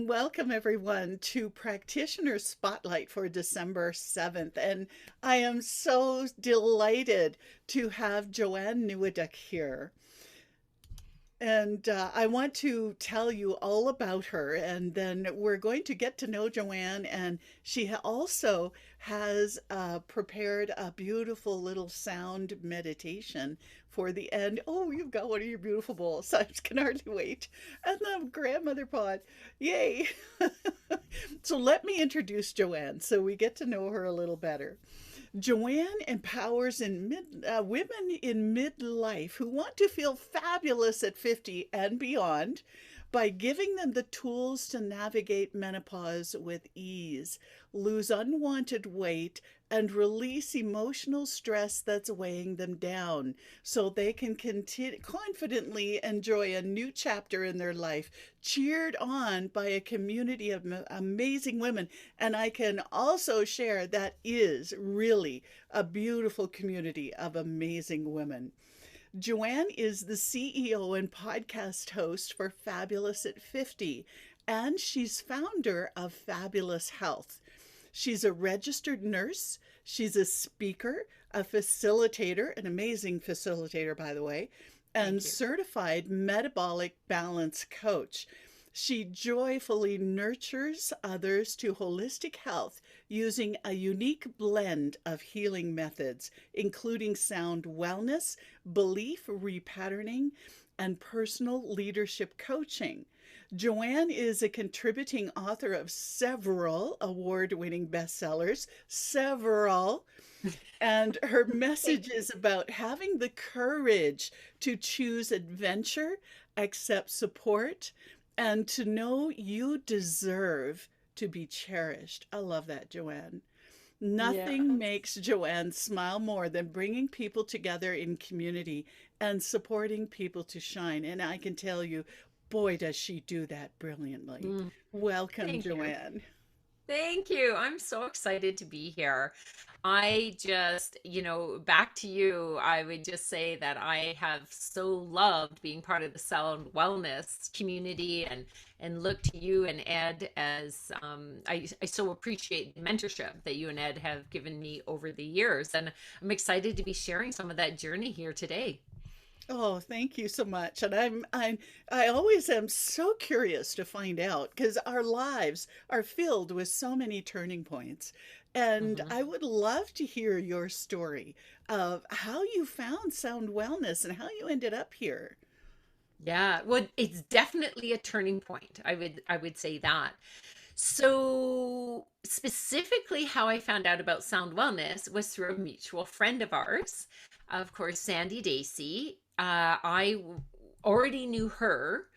welcome everyone to Practitioner Spotlight for December 7th. And I am so delighted to have Joanne Neweduk here. And I want to tell you all about her, and then we're going to get to know Joanne. And she also has prepared a beautiful little sound meditation for the end. Oh, you've got one of your beautiful bowls. I can hardly wait. And the grandmother pot. Yay. So let me introduce Joanne so we get to know her a little better. Joanne empowers women in midlife who want to feel fabulous at 50 and beyond by giving them the tools to navigate menopause with ease, lose unwanted weight, and release emotional stress that's weighing them down so they can confidently enjoy a new chapter in their life, cheered on by a community of amazing women. And I can also share that is really a beautiful community of amazing women. Joanne is the CEO and podcast host for Fabulous at 50, and she's founder of Fabulous Health. She's a registered nurse, she's a speaker, a facilitator, an amazing facilitator, by the way, and certified metabolic balance coach. She joyfully nurtures others to holistic health using a unique blend of healing methods, including sound wellness, belief repatterning, and personal leadership coaching. Joanne is a contributing author of several award-winning bestsellers, and her message is about having the courage to choose adventure, accept support, and to know you deserve to be cherished. I love that, Joanne. Nothing Yes. makes Joanne smile more than bringing people together in community and supporting people to shine. And I can tell you, boy, does she do that brilliantly. Mm, Welcome, thank you. Joanne. Thank you. I'm so excited to be here. I just, back to you, I would just say that I have so loved being part of the Sound Wellness community and look to you and Ed as I so appreciate the mentorship that you and Ed have given me over the years. And I'm excited to be sharing some of that journey here today. Oh, thank you so much. And I always am so curious to find out because our lives are filled with so many turning points. And Mhm. I would love to hear your story of how you found Sound Wellness and how you ended up here. Yeah, well, it's definitely a turning point. I would say that. So, specifically, how I found out about Sound Wellness was through a mutual friend of ours, of course, Sandy Dacey. Already knew her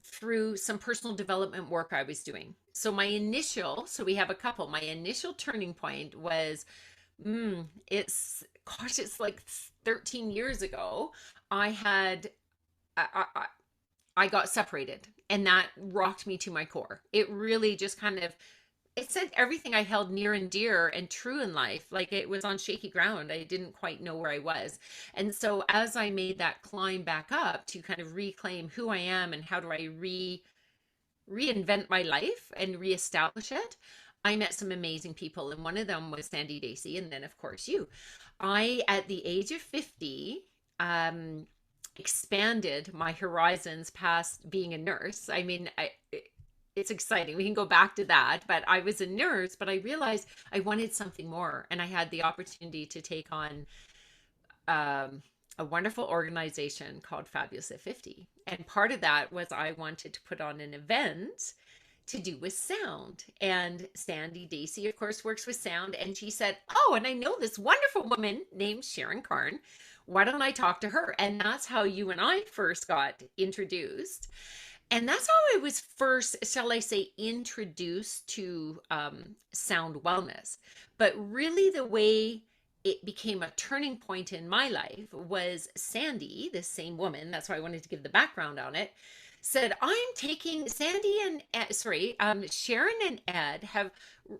through some personal development work I was doing. So we have a couple. My initial turning point was, it's like 13 years ago. I had, I, I got separated, and that rocked me to my core. It really just kind of it sent everything I held near and dear and true in life like it was on shaky ground. I didn't quite know where I was. And so as I made that climb back up to kind of reclaim who I am and how do I reinvent my life and reestablish it, I met some amazing people, and one of them was Sandy Dacey, and then of course you. I, at the age of 50, expanded my horizons past being a nurse. I mean, it's exciting. We can go back to that, but I was a nurse, but I realized I wanted something more, and I had the opportunity to take on um, a wonderful organization called Fabulous at 50. And part of that was I wanted to put on an event to do with sound. And Sandy Dacey, of course, works with sound. And she said, "Oh, and I know this wonderful woman named Sharon Karn. Why don't I talk to her?" And that's how you and I first got introduced. And that's how I was first, shall I say, introduced to sound wellness. But really, the way it became a turning point in my life was Sandy, this same woman, that's why I wanted to give the background on it, said, "I'm taking Sandy and Sharon and Ed have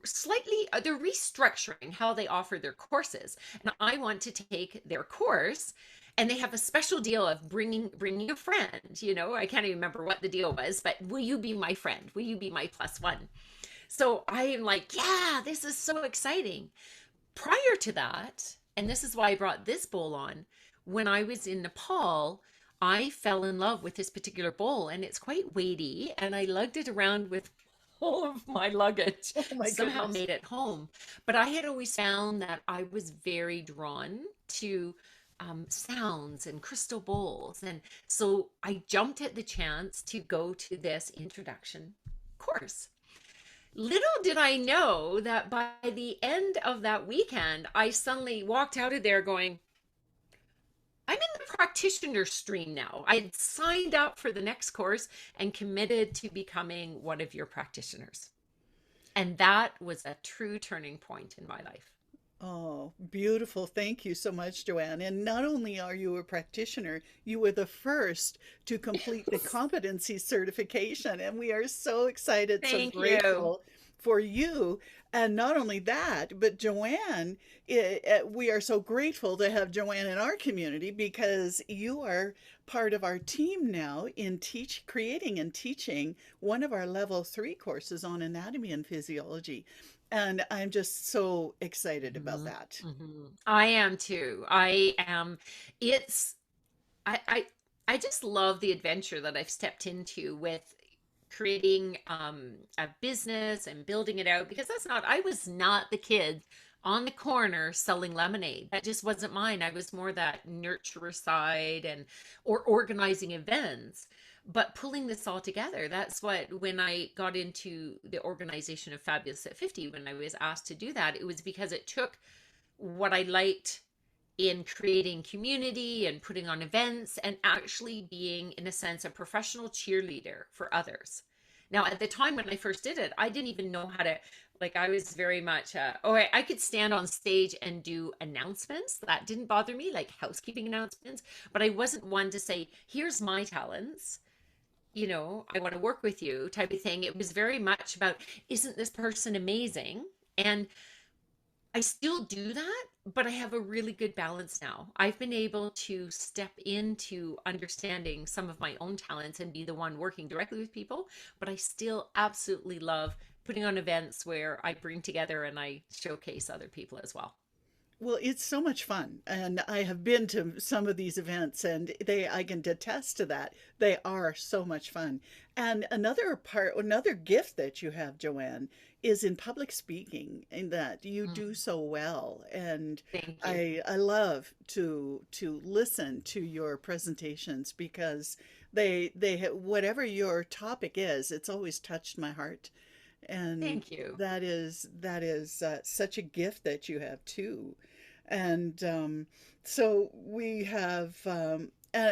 slightly, they're restructuring how they offer their courses. And I want to take their course And they have a special deal of bringing a friend. I can't even remember what the deal was, but will you be my friend? Will you be my plus one? So I am like, yeah, this is so exciting. Prior to that, and this is why I brought this bowl on, when I was in Nepal, I fell in love with this particular bowl, and it's quite weighty, and I lugged it around with all of my luggage, Oh my somehow goodness. made it home. But I had always found that I was very drawn to sounds and crystal bowls. And so I jumped at the chance to go to this introduction course. Little did I know that by the end of that weekend, I suddenly walked out of there going, I'm in the practitioner stream now. I had signed up for the next course and committed to becoming one of your practitioners. And that was a true turning point in my life. Oh, beautiful. Thank you so much, Joanne. And not only are you a practitioner, you were the first to complete the competency certification. And we are so excited, so Thank you. grateful for you. And not only that, but Joanne, we are so grateful to have Joanne in our community because you are part of our team now in creating and teaching one of our level 3 courses on anatomy and physiology. And I'm just so excited about Mhm, that. mhm. I am too. I am. It's I I I just love the adventure that I've stepped into with creating a business and building it out, because I was not the kid on the corner selling lemonade. That just wasn't mine. I was more that nurturer side and or organizing events. But pulling this all together, that's what, when I got into the organization of Fabulous at 50, when I was asked to do that, it was because it took what I liked in creating community and putting on events and actually being, in a sense, a professional cheerleader for others. Now, at the time when I first did it, I didn't even know how to, like, I was very much, I could stand on stage and do announcements. That didn't bother me, like housekeeping announcements, but I wasn't one to say, here's my talents. I want to work with you type of thing. It was very much about, isn't this person amazing? And I still do that, but I have a really good balance now. I've been able to step into understanding some of my own talents and be the one working directly with people, but I still absolutely love putting on events where I bring together and I showcase other people as well. Well, it's so much fun. And I have been to some of these events and I can attest to that. They are so much fun. And another gift that you have, Joanne, is in public speaking, in that you Mm, do so well. And thank you. I love to listen to your presentations because whatever your topic is, it's always touched my heart. And Thank you. that is such a gift that you have too. And so we have, and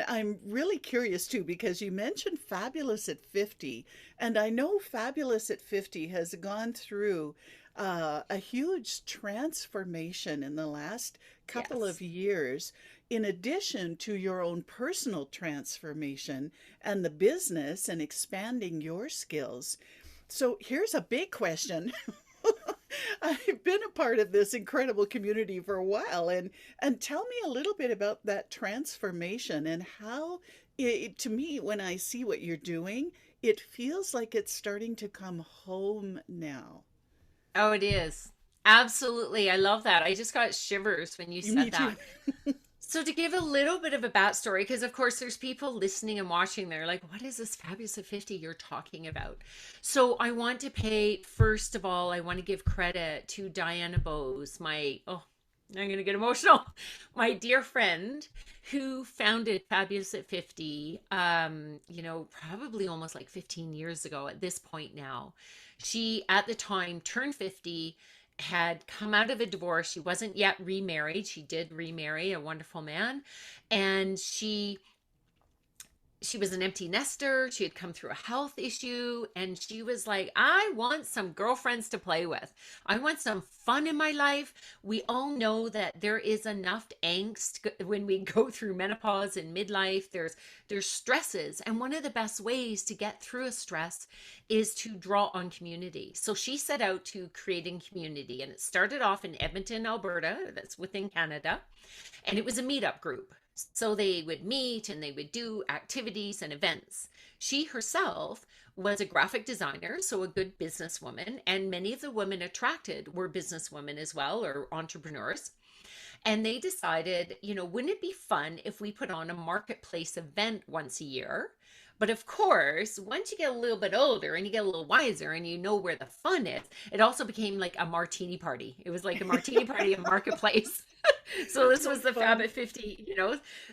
I'm really curious too, because you mentioned Fabulous at 50, and I know Fabulous at 50 has gone through a huge transformation in the last couple of Yes. years, in addition to your own personal transformation and the business and expanding your skills. So here's a big question. I've been a part of this incredible community for a while, and tell me a little bit about that transformation and how to me, when I see what you're doing, it feels like it's starting to come home now. Oh, it is. Absolutely. I love that. I just got shivers when you Me said too. that. So to give a little bit of a backstory, because of course there's people listening and watching, they're like, what is this Fabulous at 50 you're talking about? So I want to pay, first of all, I want to give credit to Diana Bose, I'm going to get emotional, my dear friend who founded Fabulous at 50, probably almost like 15 years ago at this point now. She, at the time, turned 50, had come out of a divorce. She wasn't yet remarried. She did remarry a wonderful man. And she was an empty nester. She had come through a health issue, and she was like, I want some girlfriends to play with. I want some fun in my life. We all know that there is enough angst when we go through menopause and midlife. There's stresses, and one of the best ways to get through a stress is to draw on community. So she set out to creating community, and it started off in Edmonton, Alberta, that's within Canada, and it was a meetup group. So they would meet and they would do activities and events. She herself was a graphic designer, so a good businesswoman, and many of the women attracted were businesswomen as well, or entrepreneurs. And they decided, wouldn't it be fun if we put on a marketplace event once a year? But of course, once you get a little bit older and you get a little wiser and you know where the fun is, it also became like a martini party. It was like a martini party in marketplace. So this So was the Fab fun. at 50.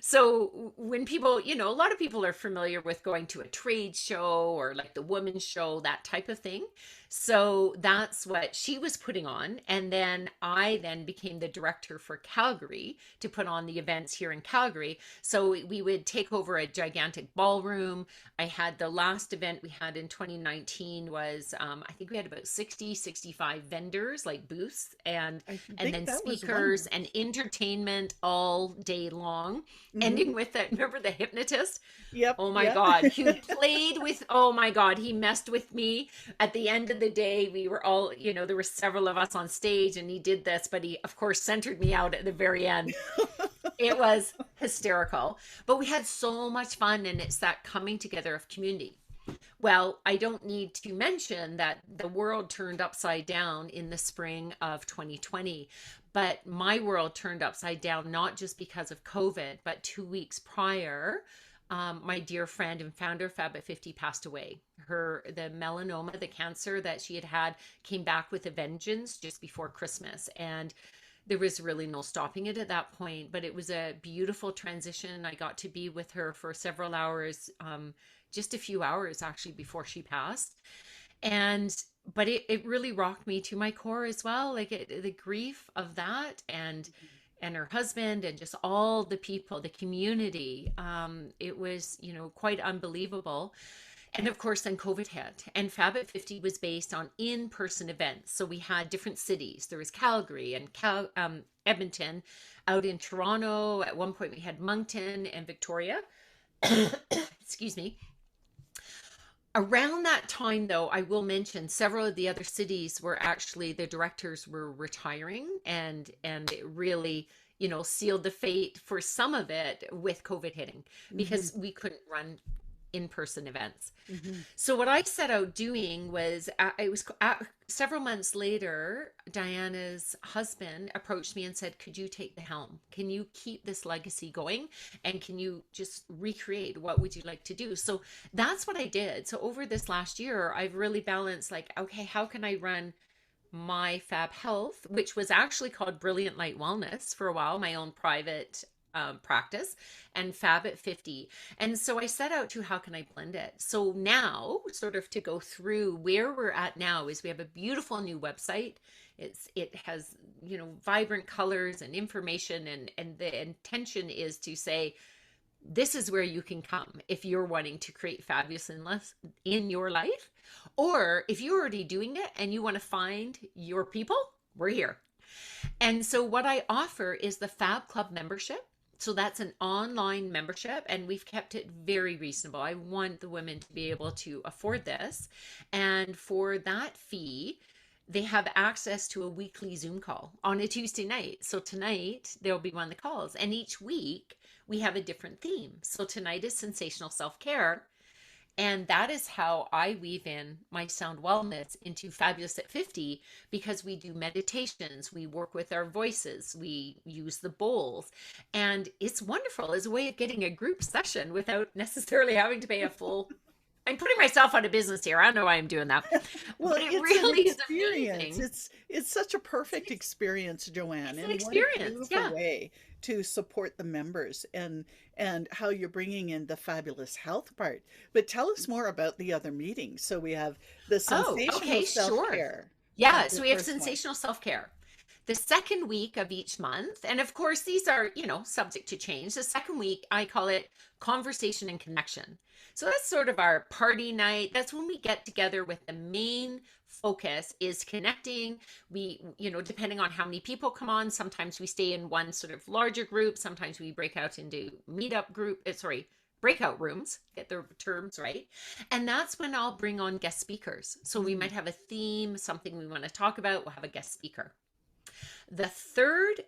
So when people, a lot of people are familiar with going to a trade show or like the women's show, that type of thing. So that's what she was putting on. And then I then became the director for Calgary to put on the events here in Calgary. So we would take over a gigantic ballroom. I had the last event we had in 2019 was, I think we had about 65 vendors, like booths, I and think then that was speakers one. and entertainment all day long, Hmm. ending with that. Remember the hypnotist? Yep. Oh my Yep. God, who played with, oh my God, he messed with me. At the end of the day, we were all, there were several of us on stage and he did this, but he, of course, centered me out at the very end. It was hysterical, but we had so much fun, and it's that coming together of community. Well, I don't need to mention that the world turned upside down in the spring of 2020, but my world turned upside down not just because of COVID, but 2 weeks prior. My dear friend and founder, Fab at 50, passed away. The melanoma, the cancer that she had had, came back with a vengeance just before Christmas. And there was really no stopping it at that point, but it was a beautiful transition. I got to be with her for several hours, just a few hours actually before she passed. And but it really rocked me to my core as well, like the grief of that, and her husband and just all the people, the community. It was, quite unbelievable. And of course, then COVID hit, and Fab at 50 was based on in-person events. So we had different cities. There was Calgary and Edmonton. Out in Toronto, at one point we had Moncton and Victoria. Excuse me. Around that time, though, I will mention several of the other cities were actually the directors were retiring, and it really, sealed the fate for some of it with COVID hitting, Hmm. because we couldn't run in-person events. Hmm. So what I set out doing was, it was several months later, Diana's husband approached me and said, "Could you take the helm? Can you keep this legacy going? And can you just recreate? What would you like to do?" So that's what I did. So over this last year, I've really balanced, like, okay, how can I run my Fab Health, which was actually called Brilliant Light Wellness for a while, my own private practice, and Fab at 50. And so I set out to, how can I blend it? So now, sort of to go through where we're at now, is we have a beautiful new website. It has, vibrant colors and information, and the intention is to say, this is where you can come if you're wanting to create fabulous in your life, or if you're already doing it and you want to find your people, we're here. And so what I offer is the Fab Club membership. So that's an online membership, and we've kept it very reasonable. I want the women to be able to afford this. And for that fee, they have access to a weekly Zoom call on a Tuesday night. So tonight there'll be one of the calls, and each week we have a different theme. So tonight is sensational self-care, and that is how I weave in my sound wellness into Fabulous at 50, because we do meditations, we work with our voices, we use the bowls, and it's wonderful as a way of getting a group session without necessarily having to pay a full. I'm putting myself out of business here. I don't know why I'm doing that, Well, but it it's an really is experience. amazing. It's such a perfect experience, Joanne, It's an and what a experience. beautiful Yeah. way to support the members, and how you're bringing in the fabulous health part. But tell us more about the other meetings. So we have the Oh, sensational okay, sure. self-care, Yeah, the so we have first one. sensational self-care. The second week of each month, and of course these are, subject to change. The second week, I call it conversation and connection. So that's sort of our party night. That's when we get together with the main focus is connecting. We, depending on how many people come on, sometimes we stay in one sort of larger group, sometimes we break out into meetup group, sorry, breakout rooms, get the terms right. And that's when I'll bring on guest speakers. So we Mm. might have a theme, something we want to talk about, we'll have a guest speaker. The third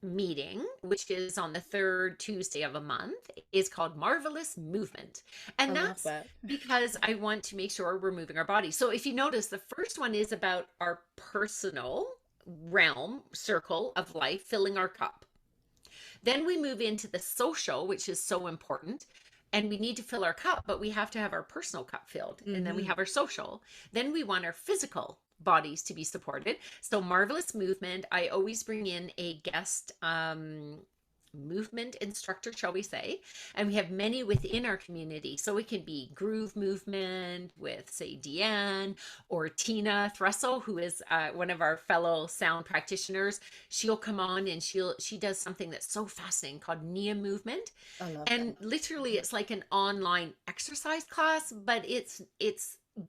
meeting, which is on the third Tuesday of a month, is called Marvelous Movement. I And love that's that. because I want to make sure we're moving our body. So if you notice, the first one is about our personal realm, circle of life, filling our cup. Then we move into the social, which is so important. And we need to fill our cup, but we have to have our personal cup filled. And then we Hmm. have our social. Then we want our physical bodies to be supported. So, marvelous movement. I always bring in a guest movement instructor, shall we say. And we have many within our community. So it can be groove movement with, say, Deanne or Tina Thressel, who is one of our fellow sound practitioners. She'll come on and she does something that's so fascinating called Nia movement. I love that. And literally it's like an online exercise class, but it's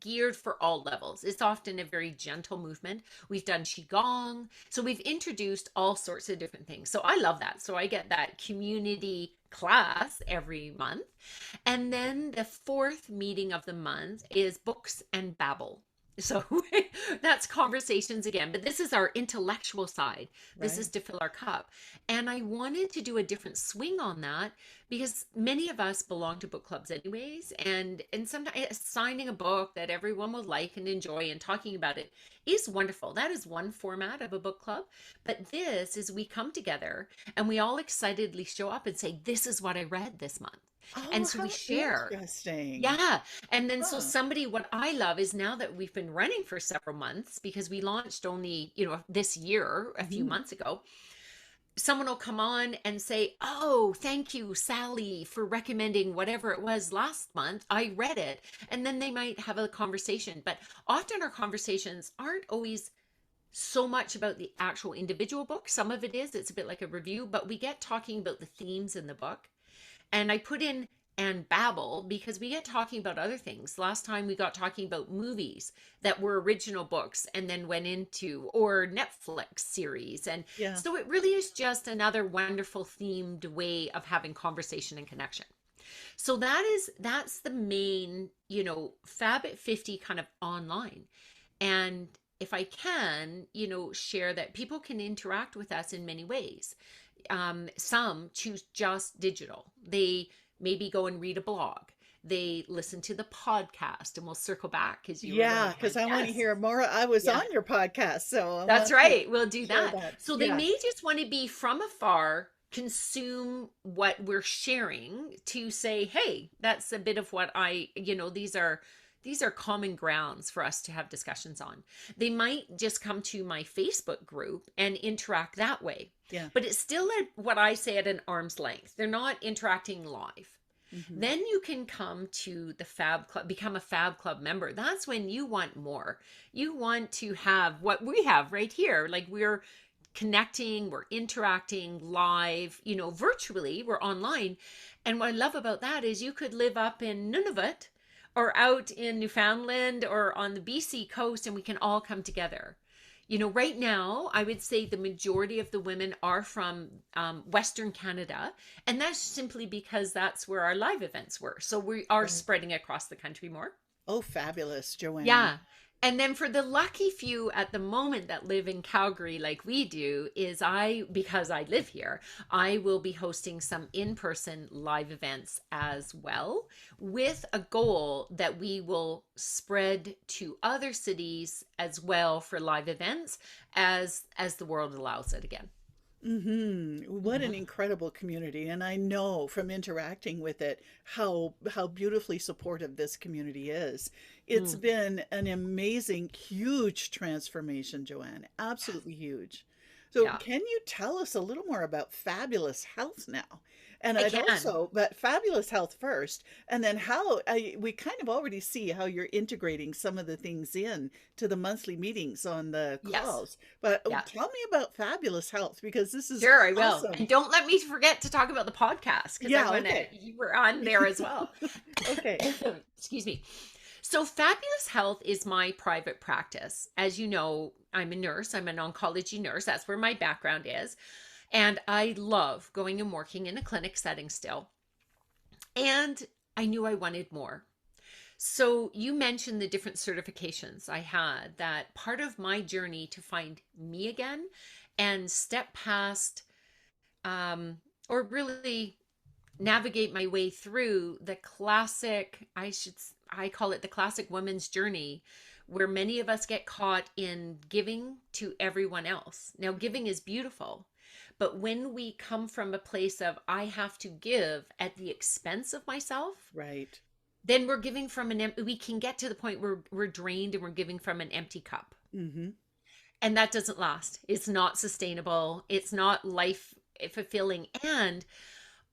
geared for all levels. It's often a very gentle movement. We've done qigong, so we've introduced all sorts of different things. So I love that. So I get that community class every month. And then the fourth meeting of the month is books and babble. So that's conversations again, but this is our intellectual side. This Right. is to fill our cup. And I wanted to do a different swing on that because many of us belong to book clubs anyways. And sometimes signing a book that everyone will like and enjoy and talking about it is wonderful. That is one format of a book club. But this is we come together and we all excitedly show up and say, this is what I read this month. And Oh, so we how share. interesting. Yeah. And then so Huh. somebody, what I love is now that we've been running for several months because we launched only, this year, a few Mhm. months ago, someone will come on and say, "Oh, thank you, Sally, for recommending whatever it was last month. I read it." And then they might have a conversation. But often our conversations aren't always so much about the actual individual book. Some of it is, it's a bit like a review, but we get talking about the themes in the book. And I put in and babble because we get talking about other things. Last time we got talking about movies that were original books and then went into or Netflix series. And Yeah. so it really is just another wonderful themed way of having conversation and connection. So that's the main, Fab at 50 kind of online. And if I can, share that people can interact with us in many ways. Some choose just digital. They maybe go and read a blog. They listen to the podcast, and we'll circle back because you were one Yeah, of because my I want to guests. hear more. I was Yeah, on your podcast, so I that's want to right. We'll do share that. that. So they Yeah. may just want to be from afar, consume what we're sharing to say, hey, that's a bit of what these are common grounds for us to have discussions on. They might just come to my Facebook group and interact that way. Yeah. But it's still at what I say at an arm's length. They're not interacting live. Hmm. Then you can come to the Fab Club, become a Fab Club member. That's when you want more. You want to have what we have right here. Like we're connecting, we're interacting live, virtually, we're online. And what I love about that is you could live up in Nunavut or out in Newfoundland or on the BC coast and we can all come together. Right now, I would say the majority of the women are from Western Canada, and that's simply because that's where our live events were. So we are Right. spreading across the country more. Oh, fabulous, Joanne. Yeah. And then for the lucky few at the moment that live in Calgary like we do, because I live here, I will be hosting some in-person live events as well with a goal that we will spread to other cities as well for live events as the world allows it again. What an Mhm. incredible community. And I know from interacting with it how beautifully supportive this community is. It's Mm. been an amazing, huge transformation, Joanne. Absolutely huge. So Yeah, can you tell us a little more about Fabulous Health now? And I I'd can. also, but Fabulous Health first, and then we kind of already see how you're integrating some of the things in to the monthly meetings on the Yes. calls. But Yeah. tell me about Fabulous Health because this is Sure, I will. awesome. And don't let me forget to talk about the podcast because I Yeah, want to, okay. you were on there as well. Okay. Excuse me. So, Fabulous Health is my private practice. As you know, I'm a nurse, I'm an oncology nurse. That's where my background is. And I love going and working in a clinic setting still. And I knew I wanted more. So, you mentioned the different certifications I had, that part of my journey to find me again and step past or really navigate my way through the classic, I call it the classic woman's journey, where many of us get caught in giving to everyone else. Now, giving is beautiful, but when we come from a place of I have to give at the expense of myself, Right. then we're giving from we can get to the point where we're drained and we're giving from an empty cup. Mm-hmm. And that doesn't last. It's not sustainable. It's not life fulfilling. And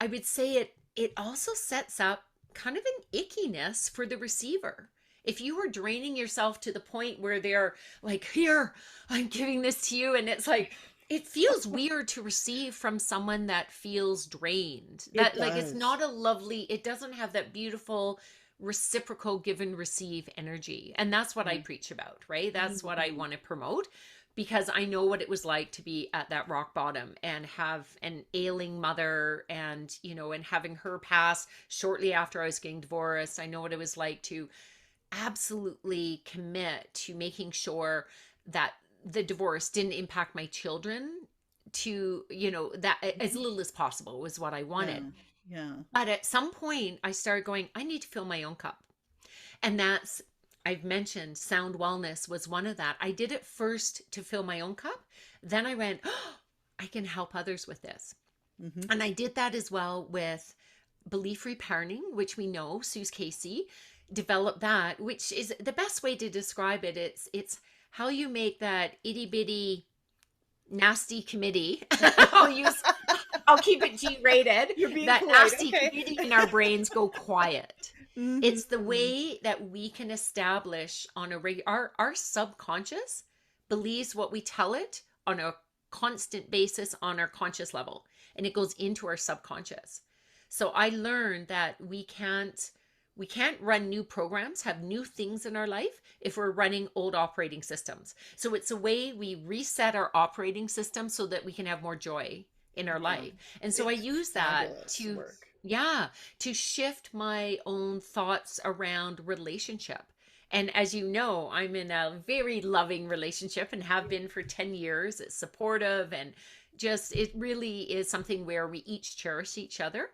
I would say it also sets up kind of an ickiness for the receiver. If you are draining yourself to the point where they're like, here, I'm giving this to you, and it's like, it feels weird to receive from someone that feels drained. It That like it's does. not a lovely, it doesn't have that beautiful reciprocal give and receive energy. And that's what I preach about, right? That's what I Mm-hmm. want to promote, because I know what it was like to be at that rock bottom and have an ailing mother, and, and having her pass shortly after I was getting divorced. I know what it was like to absolutely commit to making sure that the divorce didn't impact my children, to, that as little as possible was what I Yeah. wanted. Yeah. But at some point, I started going, I need to fill my own cup. And that's, I've mentioned Sound Wellness was one of that. I did it first to fill my own cup. Then I went, oh, I can help others with this. Mm-hmm. And I did that as well with belief reparenting, which we know Suze Casey developed that, which is the best way to describe it. It's how you make that itty bitty nasty committee. I'll use I'll keep it G rated. You're being That polite. nasty Okay. committee in our brains go quiet. It's the Mm-hmm. way that we can establish on a our subconscious believes what we tell it on a constant basis on our conscious level, and it goes into our subconscious. So I learned that we can't run new programs, have new things in our life if we're running old operating systems. So it's a way we reset our operating system so that we can have more joy in our Yeah. life. And so I It's use that fabulous to, work. yeah, to shift my own thoughts around relationship. And as you know, I'm in a very loving relationship and have been for 10 years. It's supportive, and just, it really is something where we each cherish each other.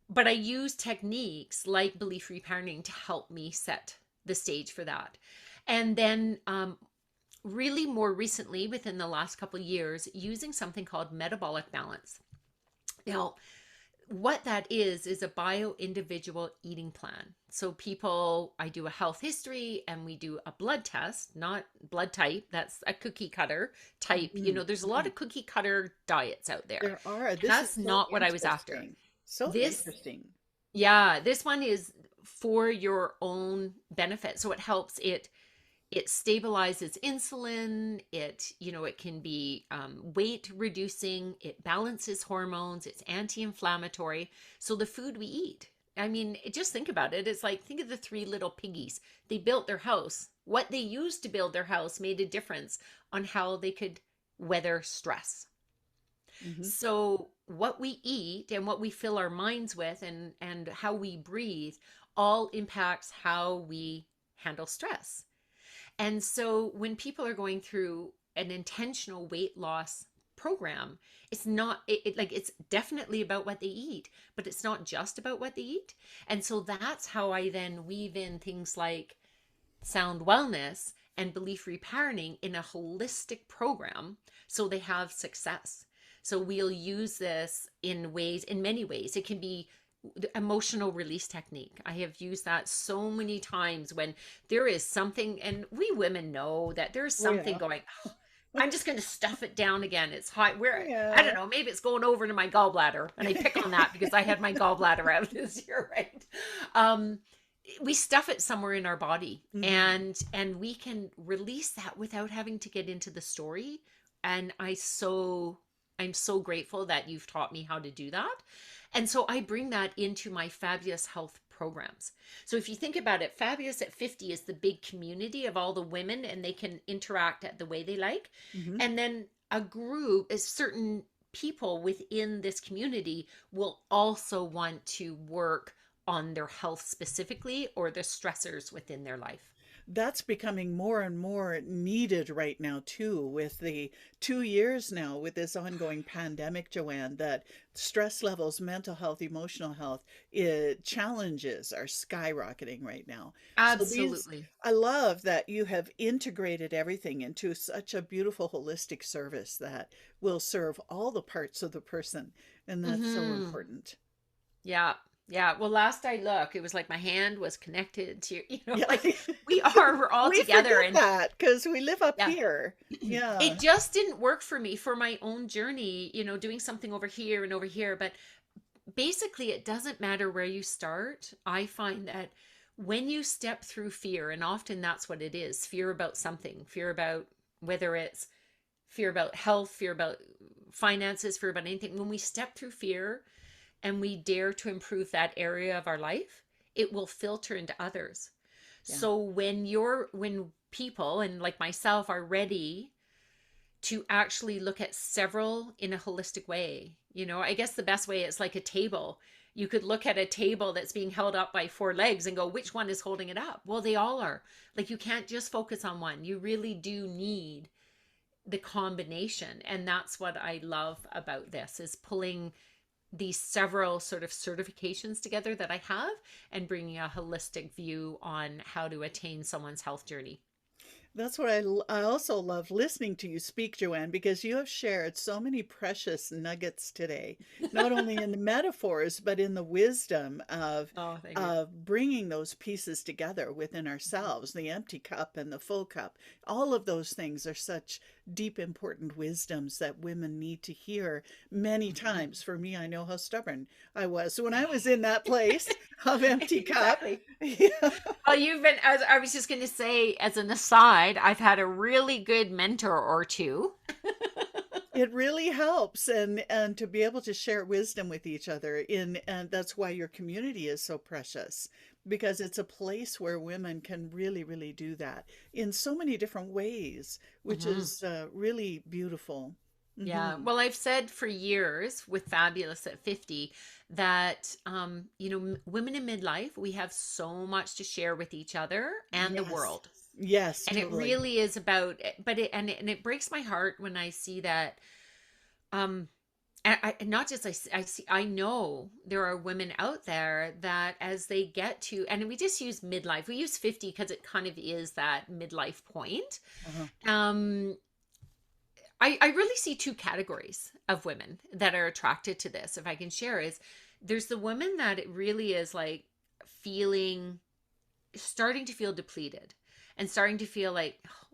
But I use techniques like belief reparenting to help me set the stage for that. And then, really more recently, within the last couple of years, using something called metabolic balance. Now, what that is a bio individual eating plan. So people, I do a health history and we do a blood test, not blood type. That's a cookie cutter type. There's a lot Mm-hmm. of cookie cutter diets out there. There are. This is That's so not what I was after. interesting. So This, interesting. yeah, this one is for your own benefit. So it stabilizes insulin. It can be weight reducing. It balances hormones. It's anti-inflammatory. So the food we eat, I mean, just think about it. It's like, think of the three little piggies. They built their house. What they used to build their house made a difference on how they could weather stress. Mm-hmm. So what we eat and what we fill our minds with, and how we breathe, all impacts how we handle stress. And so when people are going through an intentional weight loss program, it's not like, it's definitely about what they eat, but it's not just about what they eat. And so that's how I then weave in things like sound wellness and belief reparenting in a holistic program so they have success. So we'll use this in many ways. It can be the emotional release technique. I have used that so many times when there is something, and we women know that there's Oh something yeah. going, "Oh, I'm just going to stuff it down again. It's hot. Where, I Yeah. don't know, maybe it's going over to my gallbladder." And I pick on that because I had my gallbladder out this year, right? Um, we stuff it somewhere in our body, Mm-hmm. and we can release that without having to get into the story. And I'm so grateful that you've taught me how to do that. And so I bring that into my Fabulous Health programs. So if you think about it, Fabulous at 50 is the big community of all the women, and they can interact at the way they like. Mm-hmm. And then a group is certain people within this community will also want to work on their health specifically, or the stressors within their life. that's becoming more and more needed right now too, with the 2 years now with this ongoing pandemic, Joanne, that stress levels, mental health, emotional health, challenges are skyrocketing right now. So these, Absolutely. I love that you have integrated everything into such a beautiful holistic service that will serve all the parts of the person, and that's so Hmm. important. Yeah. Yeah. Well, last I looked, it was like my hand was connected to, Yeah. like we're all We together. forget And that because we live up yeah, here. it Yeah. just didn't work for me for my own journey, doing something over here and over here. But basically, it doesn't matter where you start. I find that when you step through fear, and often that's what it is, fear about something, fear about whether it's fear about health, fear about finances, fear about anything, when we step through fear and we dare to improve that area of our life, it will filter into others. Yeah. So when people and like myself are ready to actually look at several in a holistic way, I guess the best way is like a table. You could look at a table that's being held up by four legs and go, which one is holding it up? Well, they all are. Like, you can't just focus on one. You really do need the combination. And that's what I love about this, is pulling these several sort of certifications together that I have and bringing a holistic view on how to attain someone's health journey. That's what I also love listening to you speak, Joanne, because you have shared so many precious nuggets today, not only in the metaphors, but in the wisdom Oh, thank you. of bringing those pieces together within ourselves, the empty cup and the full cup. All of those things are such deep, important wisdoms that women need to hear many Mhm. times. For me, I know how stubborn I was when I was in that place of empty cup. Exactly. Yeah. Well, as I was just going to say, as an aside, I've had a really good mentor or two. It really helps, and to be able to share wisdom with each other, in and that's why your community is so precious, because it's a place where women can really do that in so many different ways, which Hmm. is really beautiful. Yeah. Hmm. Well, I've said for years with Fabulous at 50 that, women in midlife, we have so much to share with each other and the Yes. world. Yes, And it totally. really is about, and it breaks my heart when I see that. Um, and not just I know there are women out there that as they get to, and we just use midlife, we use 50 because it kind of is that midlife point. Uh-huh. Um, I really see two categories of women that are attracted to this, if I can share, is there's the women that it really is like feeling, starting to feel depleted and starting to feel like, "Oh,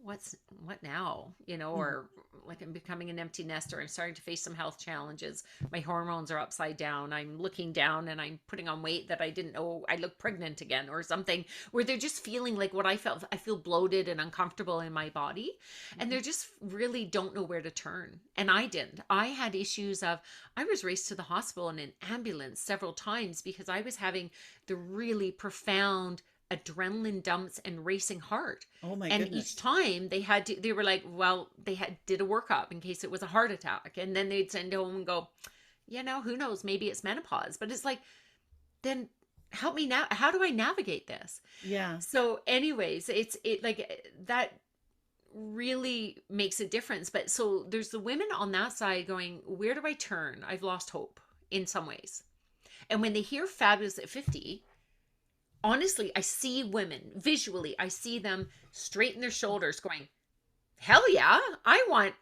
what now, Mhm. or like I'm becoming an empty nester. I'm starting to face some health challenges. My hormones are upside down. I'm looking down and I'm putting on weight that I didn't know. I look pregnant again," or something, where they're just feeling like what I felt. I feel bloated and uncomfortable in my body, and they're just really don't know where to turn. And I didn't. I had issues of, I was raced to the hospital in an ambulance several times because I was having the really profound adrenaline dumps and racing heart. Oh my And each goodness. time they were like, well, they had did a workup in case it was a heart attack, and then they'd send home and go, who knows, maybe it's menopause. But it's like, then help me now, how do I navigate this? Yeah. So anyways, it like that really makes a difference. But so there's the women on that side going, where do I turn? I've lost hope in some ways. And when they hear Fabulous at 50, honestly, I see women visually, I see them straighten their shoulders going, hell yeah, I want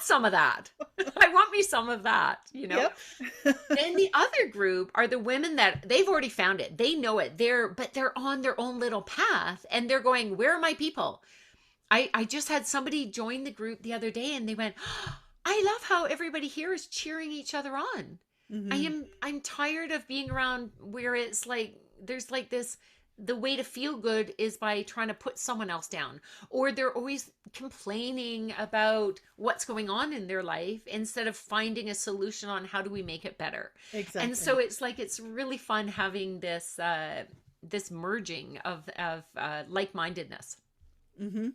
some of that. I want me some of that. Yep. Then the other group are the women that they've already found it. They know it. They're on their own little path, and they're going, where are my people? I just had somebody join the group the other day and they went, "Oh, I love how everybody here is cheering each other on. Hmm. I'm tired of being around where it's like there's like this, the way to feel good is by trying to put someone else down, or they're always complaining about what's going on in their life instead of finding a solution on how do we make it better." And so Exactly. it's like it's really fun having this merging of like-mindedness. Mm-hmm.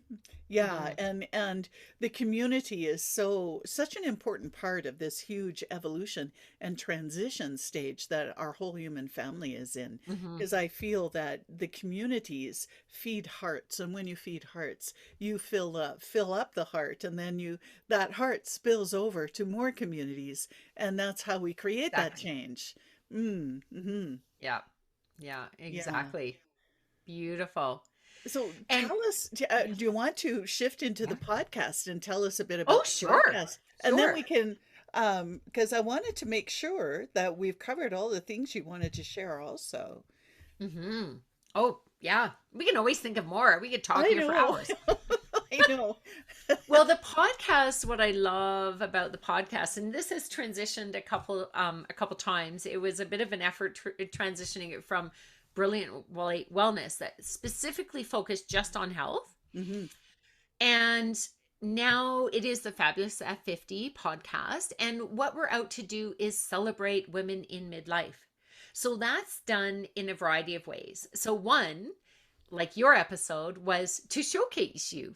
Yeah, Hmm. and the community is such an important part of this huge evolution and transition stage that our whole human family is in. Hmm. Because I feel that the communities feed hearts, and when you feed hearts, you fill up the heart, and then you that heart spills over to more communities, and that's how we create that Exactly. change. Mm-hmm. Yeah. Yeah, Yeah. exactly. Beautiful. So And tell us, yes. do you want to shift into the Yeah. podcast and tell us a bit Oh, about the sure. podcast? And then Sure. we can, because I wanted to make sure that we've covered all the things you wanted to share also. Hmm. Oh, yeah. We can always think of more. We could talk I here for know. hours. I know. Well, the podcast, what I love about the podcast, and this has transitioned a couple times. It was a bit of an effort transitioning it from brilliant wellness that specifically focused just on health. Hmm. And now it is the Fabulous at 50 podcast. And what we're out to do is celebrate women in midlife. So that's done in a variety of ways. So, one, like your episode, was to showcase you,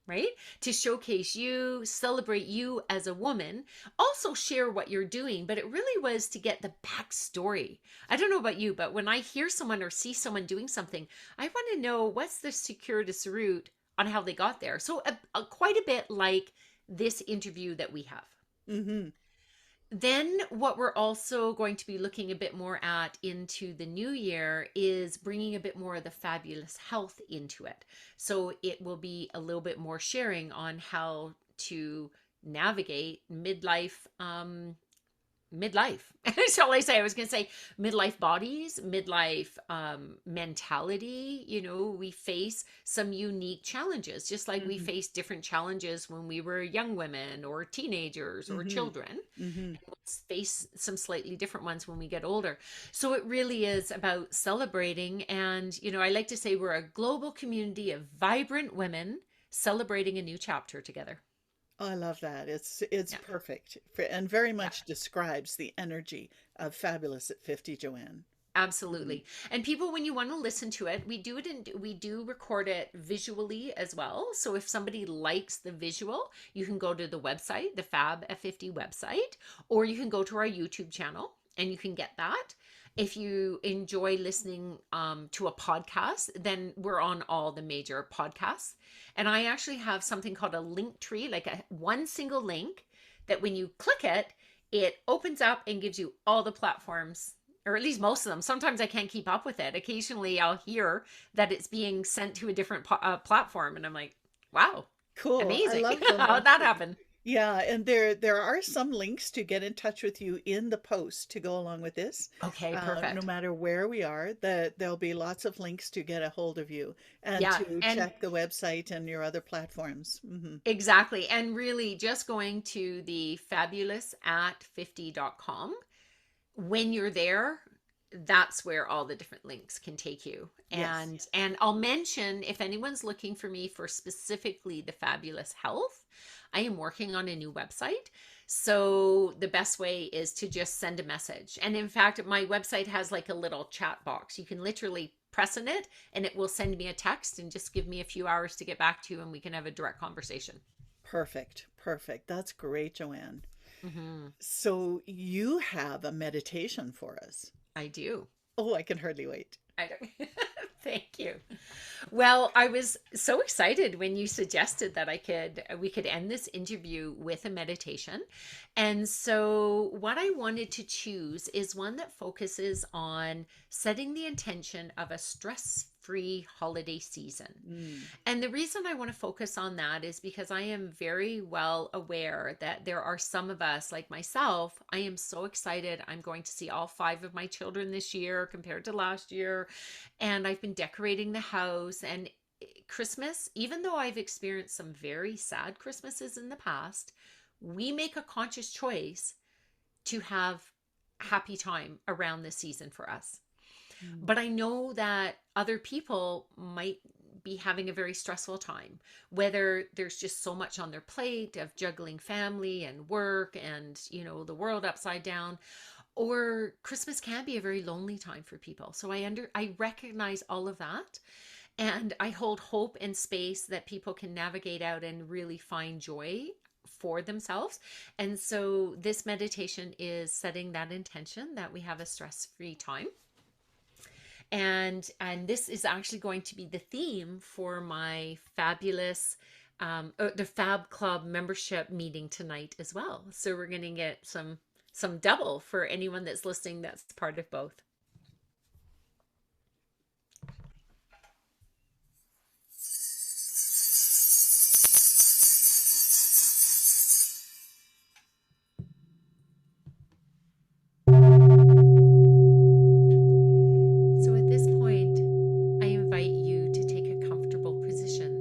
right? To showcase you, celebrate you as a woman, also share what you're doing. But it really was to get the backstory. I don't know about you, but when I hear someone or see someone doing something, I want to know what's the circuitous route on how they got there. So, quite a bit like this interview that we have. Hmm. Then, what we're also going to be looking a bit more at into the new year is bringing a bit more of the fabulous health into it. So, it will be a little bit more sharing on how to navigate midlife. Shall I say? I was going to say midlife bodies, midlife mentality. You know, we face some unique challenges, just like we Hmm. face different challenges when we were young women or teenagers or Hmm. children. Hmm. We'll face some slightly different ones when we get older. So it really is about celebrating. And, you know, I like to say we're a global community of vibrant women celebrating a new chapter together. I love that. It's Yeah. perfect and very Yeah. much describes the energy of Fabulous at 50, Joanne. Hmm. Absolutely. And people, when you want to listen to it, we do record it visually as well. So if somebody likes the visual, you can go to the website, the Fab F50 website, or you can go to our YouTube channel and you can get that. If you enjoy listening to a podcast, then we're on all the major podcasts. And I actually have something called a link tree, like a one single link that when you click it, it opens up and gives you all the platforms, or at least most of them. Sometimes I can't keep up with it. Occasionally I'll hear that it's being sent to a different platform, and I'm like, wow, Cool. I amazing. love the How'd links. that happen? Yeah, and there are some links to get in touch with you in the post to go along with this. Okay, No perfect. matter where we are, that there'll be lots of links to get a hold of you and Yeah, to and check the website and your other platforms. Hmm. exactly. And really just going to the fabulous at 50.com. When you're there, that's where all the different links can take you. Yes. And I'll mention, if anyone's looking for me for specifically the fabulous health, I am working on a new website. So the best way is to just send a message. And in fact, my website has like a little chat box. You can literally press on it and it will send me a text and just give me a few hours to get back to you, and we can have a direct conversation. Perfect. Perfect. That's great, Joanne. Hmm. So you have a meditation for us. I do. Oh, I can hardly wait. I don't. Thank you. Well, I was so excited when you suggested that we could end this interview with a meditation. And so what I wanted to choose is one that focuses on setting the intention of a stress-free holiday season. Mm. And the reason I want to focus on that is because I am very well aware that there are some of us, like myself, I am so excited. I'm going to see all five of my children this year compared to last year. And I've been decorating the house. And Christmas, even though I've experienced some very sad Christmases in the past, we make a conscious choice to have happy time around this season for us. Mm. But I know that other people might be having a very stressful time, whether there's just so much on their plate of juggling family and work and, you know, the world upside down, or Christmas can be a very lonely time for people. So I recognize all of that. And I hold hope and space that people can navigate out and really find joy for themselves. And so this meditation is setting that intention that we have a stress-free time. And this is actually going to be the theme for my fabulous the Fab Club membership meeting tonight as well. So we're going to get some double for anyone that's listening that's part of both. So at this point, I invite you to take a comfortable position,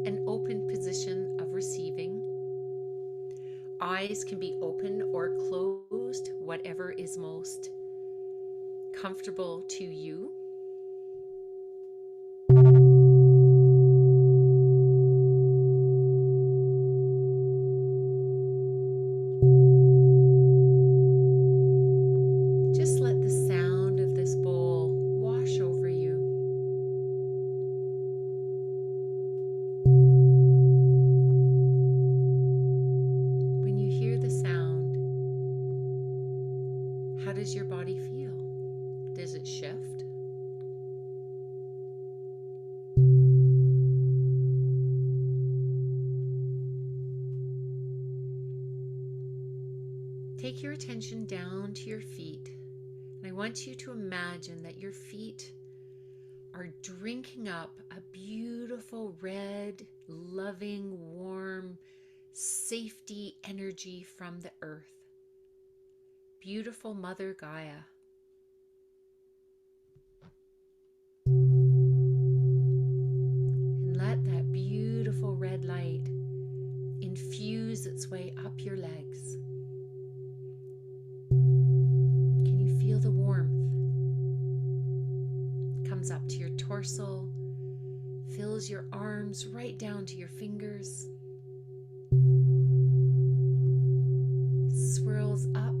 an open position of receiving. Eyes can be open or closed, whatever is most comfortable to you. Just let the sound of this bowl wash over you. When you hear the sound, how does your body feel? Does it shift? Take your attention down to your feet, and I want you to imagine that your feet are drinking up a beautiful red, loving, warm, safety energy from the earth. Beautiful Mother Gaia. And let that beautiful red light infuse its way up your legs. Can you feel the warmth? It comes up to your torso, fills your arms right down to your fingers, swirls up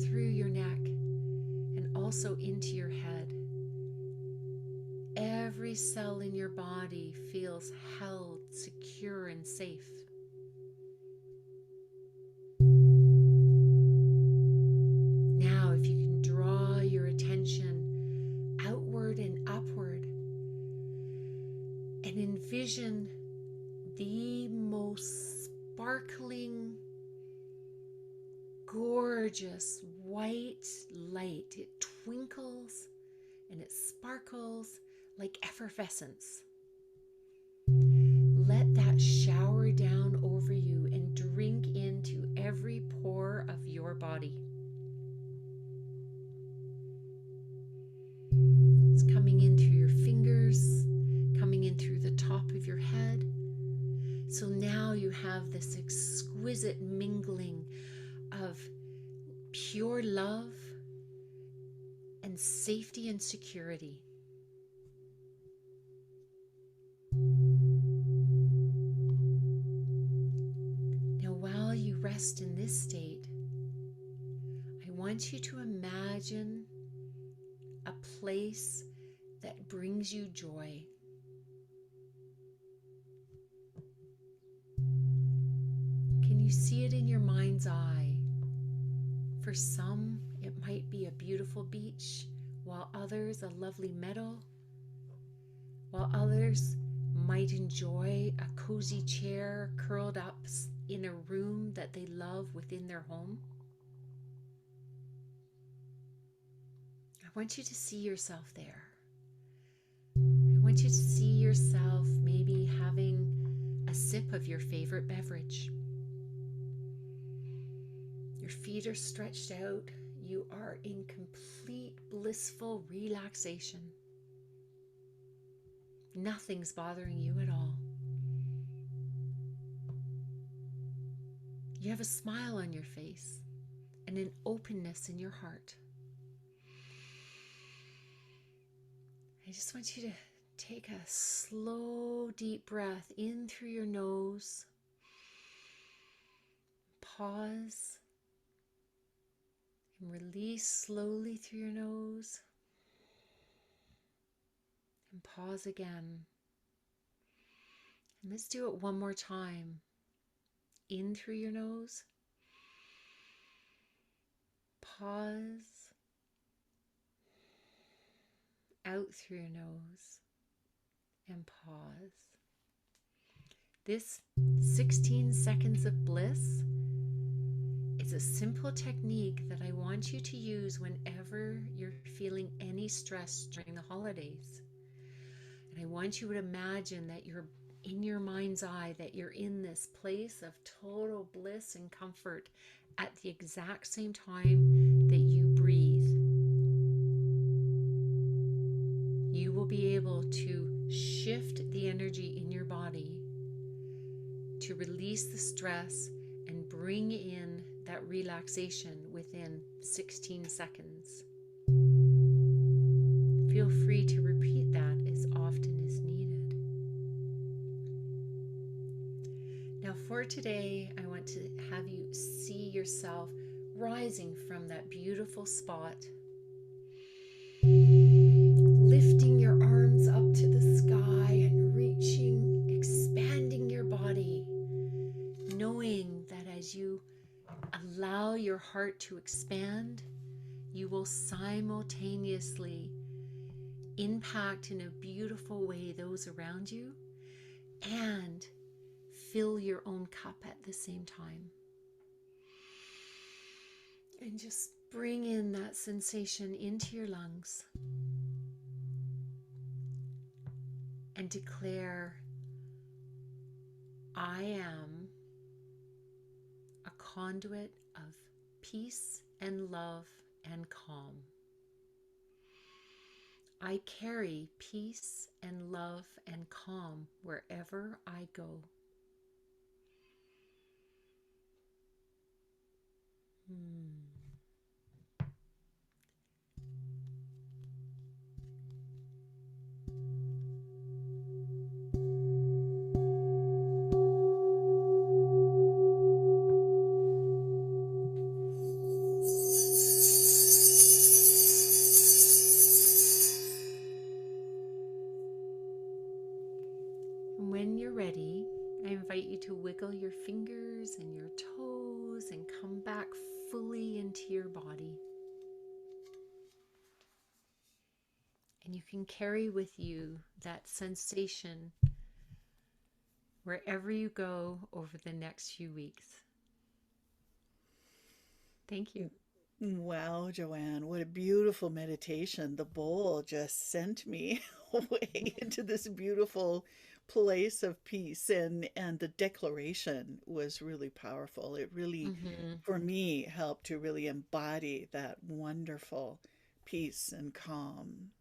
through your neck and also into your head. Every cell in your body feels held, secure, and safe. Now, if you can draw your attention outward and upward and envision the most sparkling, gorgeous white light. It twinkles and it sparkles like effervescence. Let that shower down over you and drink into every pore of your body. It's coming in through your fingers, coming in through the top of your head. So now you have this exquisite mingling of pure love and safety and security. Now, while you rest in this state, I want you to imagine a place that brings you joy. Can you see it in your mind's eye? For some, it might be a beautiful beach, while others a lovely meadow, while others might enjoy a cozy chair curled up in a room that they love within their home. I want you to see yourself there. I want you to see yourself maybe having a sip of your favorite beverage. Your feet are stretched out. You are in complete blissful relaxation. Nothing's bothering you at all. You have a smile on your face and an openness in your heart. I just want you to take a slow, deep breath in through your nose. Pause and release slowly through your nose. And pause again. And let's do it one more time. In through your nose. Pause. Out through your nose. And pause. This 16 seconds of bliss is a simple technique that I want you to use whenever you're feeling any stress during the holidays. And I want you to imagine that you're in your mind's eye, that you're in this place of total bliss and comfort at the exact same time that you breathe. You will be able to shift the energy in your body to release the stress and bring in that relaxation within 16 seconds. Feel free to repeat that as often as needed. Now for today, I want to have you see yourself rising from that beautiful spot, lifting your arms up to the sky and reaching, expanding your body, knowing that as you allow your heart to expand, you will simultaneously impact in a beautiful way those around you and fill your own cup at the same time. And just bring in that sensation into your lungs and declare, I am a conduit of peace and love and calm. I carry peace and love and calm wherever I go. When you're ready, I invite you to wiggle your fingers and your toes and come back fully into your body. And you can carry with you that sensation wherever you go over the next few weeks. Thank you. Wow, Joanne, what a beautiful meditation. The bowl just sent me away into this beautiful place of peace, and the declaration was really powerful. It really, for me, helped to really embody that wonderful peace and calm.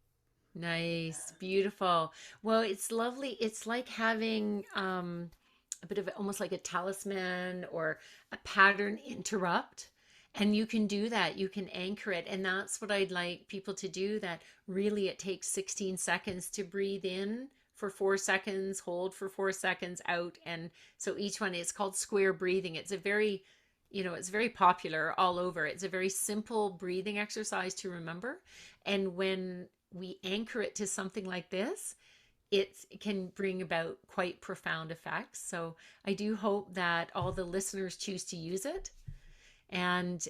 Nice, beautiful. Well, it's lovely. It's like having a bit of almost like a talisman or a pattern interrupt. And you can do that. You can anchor it. And that's what I'd like people to do, that really it takes 16 seconds to breathe in for 4 seconds, hold for 4 seconds, out. And so each one is called square breathing. It's a very, it's very popular all over. It's a very simple breathing exercise to remember. And when we anchor it to something like this, it can bring about quite profound effects. So I do hope that all the listeners choose to use it. And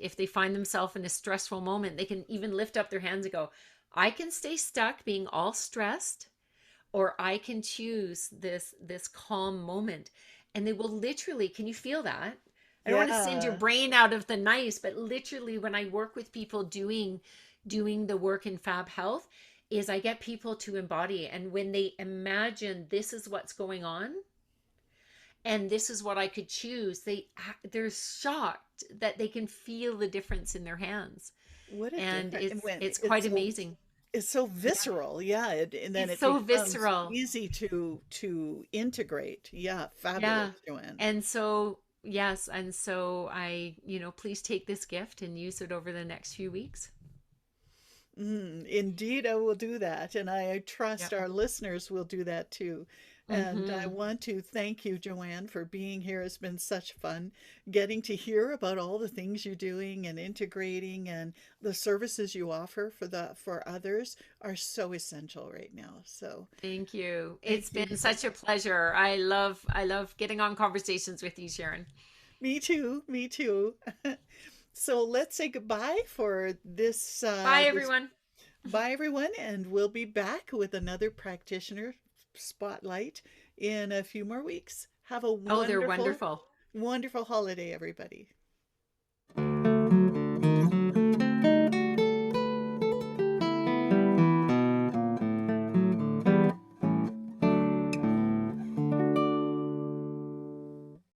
if they find themselves in a stressful moment, they can even lift up their hands and go, I can stay stuck being all stressed, or I can choose this calm moment. And they will literally, can you feel that? I don't want to send your brain out of the nice, but literally when I work with people doing the work in Fab Health, is I get people to embody it. And when they imagine this is what's going on and this is what I could choose, they're shocked that they can feel the difference in their hands. What a And difference. it's quite amazing. It's so visceral, yeah, and then It's it so becomes visceral. easy to integrate. Yeah, Yeah. fabulous, Joanne. And so, yes. And so please take this gift and use it over the next few weeks. Indeed, I will do that, and I trust Yep. our listeners will do that too. And I Mm-hmm. want to thank you, Joanne, for being here. It's been such fun getting to hear about all the things you're doing and integrating, and the services you offer for others are so essential right now. So Thank you. It's thank you been so such a much. pleasure. I love getting on conversations with you, Sharon. Me too. Me too. So let's say goodbye for this. Bye, This everyone. bye, everyone, and we'll be back with another practitioner spotlight in a few more weeks. Have a Oh, they're wonderful, wonderful. wonderful holiday, everybody.